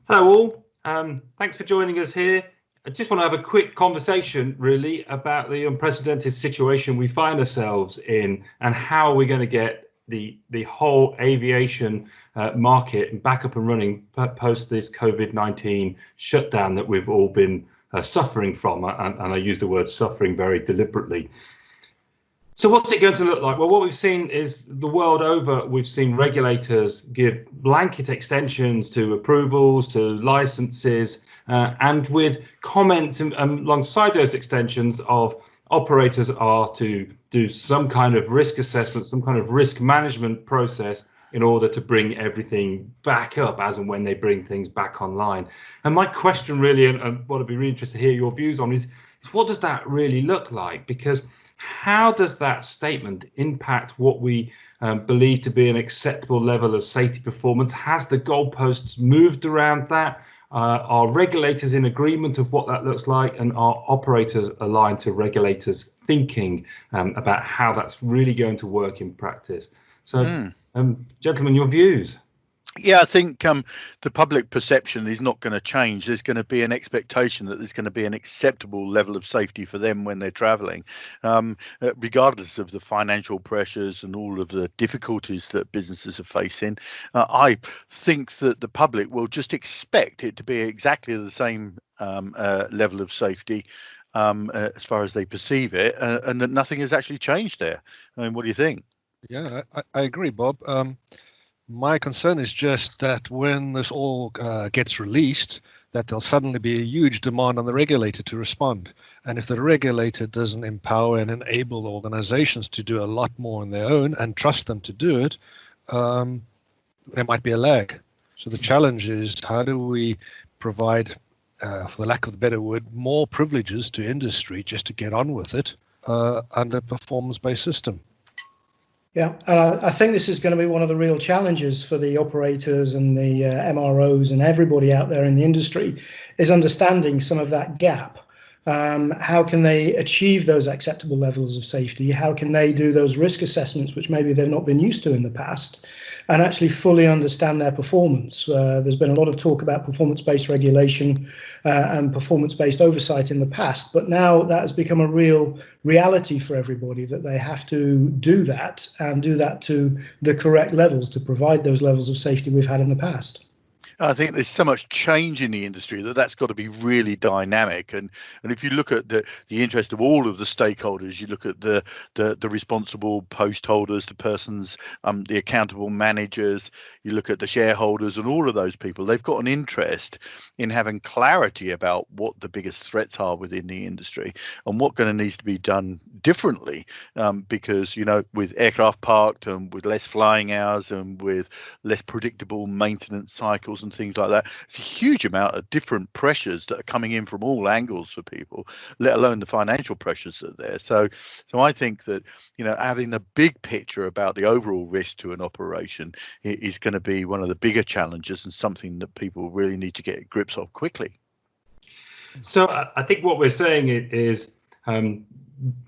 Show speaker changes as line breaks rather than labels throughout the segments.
Hello all, thanks for joining us here. I just want to have a quick conversation really about the unprecedented situation we find ourselves in and how we're going to get the whole aviation market back up and running post this COVID-19 shutdown that we've all been suffering from, and I use the word suffering very deliberately. So what's it going to look like? Well, what we've seen is the world over, we've seen regulators give blanket extensions to approvals, to licenses, and with comments alongside those extensions of operators are to do some kind of risk assessment, some kind of risk management process in order to bring everything back up as and when they bring things back online. And my question really, and what I'd be really interested to hear your views on is what does that really look like? Because how does that statement impact what we believe to be an acceptable level of safety performance? Has the goalposts moved around that? Are regulators in agreement of what that looks like? And are operators aligned to regulators thinking about how that's really going to work in practice? So, gentlemen, your views.
Yeah, I think the public perception is not going to change. There's going to be an expectation that there's going to be an acceptable level of safety for them when they're traveling, regardless of the financial pressures and all of the difficulties that businesses are facing. I think that the public will just expect it to be exactly the same level of safety as far as they perceive it, and that nothing has actually changed there. I mean, what do you think?
Yeah, I agree, Bob. My concern is just that when this all gets released, that there'll suddenly be a huge demand on the regulator to respond. And if the regulator doesn't empower and enable organizations to do a lot more on their own and trust them to do it, there might be a lag. So the challenge is, how do we provide, for the lack of a better word, more privileges to industry just to get on with it under a performance-based system?
Yeah, and I think this is going to be one of the real challenges for the operators and the MROs and everybody out there in the industry, is understanding some of that gap. How can they achieve those acceptable levels of safety? How can they do those risk assessments, which maybe they've not been used to in the past, and actually fully understand their performance? There's been a lot of talk about performance-based regulation and performance-based oversight in the past, but now that has become a real reality for everybody, that they have to do that and do that to the correct levels to provide those levels of safety we've had in the past.
I think there's so much change in the industry that's got to be really dynamic, and if you look at the interest of all of the stakeholders, you look at the responsible post holders, the persons, the accountable managers, you look at the shareholders, and all of those people, they've got an interest in having clarity about what the biggest threats are within the industry and what going to needs to be done differently, because with aircraft parked and with less flying hours and with less predictable maintenance cycles and things like that, it's a huge amount of different pressures that are coming in from all angles for people, let alone the financial pressures that are there. So I think that having the big picture about the overall risk to an operation is going to be one of the bigger challenges and something that people really need to get grips of quickly.
So I think what we're saying is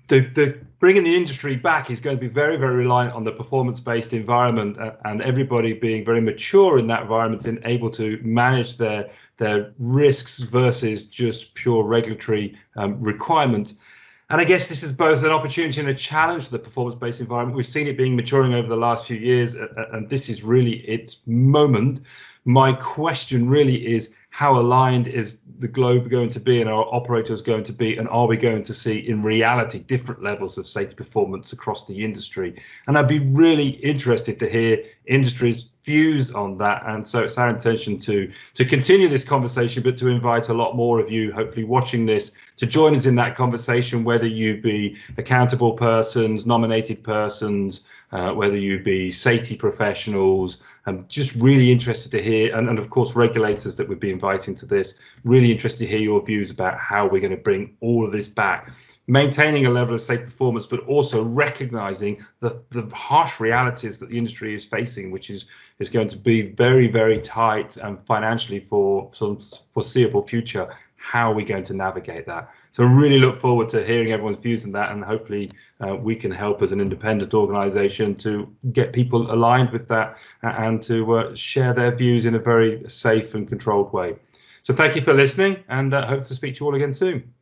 the bringing the industry back is going to be very, very reliant on the performance-based environment and everybody being very mature in that environment and able to manage their risks versus just pure regulatory requirements. And I guess this is both an opportunity and a challenge to the performance-based environment. We've seen it being maturing over the last few years, and this is really its moment. My question really is, how aligned is the globe going to be and our operators going to be, and are we going to see in reality different levels of safety performance across the industry? And I'd be really interested to hear industry's views on that. And so it's our intention to continue this conversation, but to invite a lot more of you, hopefully watching this, to join us in that conversation, whether you be accountable persons, nominated persons, whether you be safety professionals. I'm just really interested to hear, and of course regulators that we'd be inviting to this, really interested to hear your views about how we're going to bring all of this back, maintaining a level of safe performance, but also recognizing the harsh realities that the industry is facing, which is going to be very, very tight and financially for some foreseeable future. How are we going to navigate that? So really look forward to hearing everyone's views on that, and hopefully we can help as an independent organisation to get people aligned with that and to share their views in a very safe and controlled way. So thank you for listening, and hope to speak to you all again soon.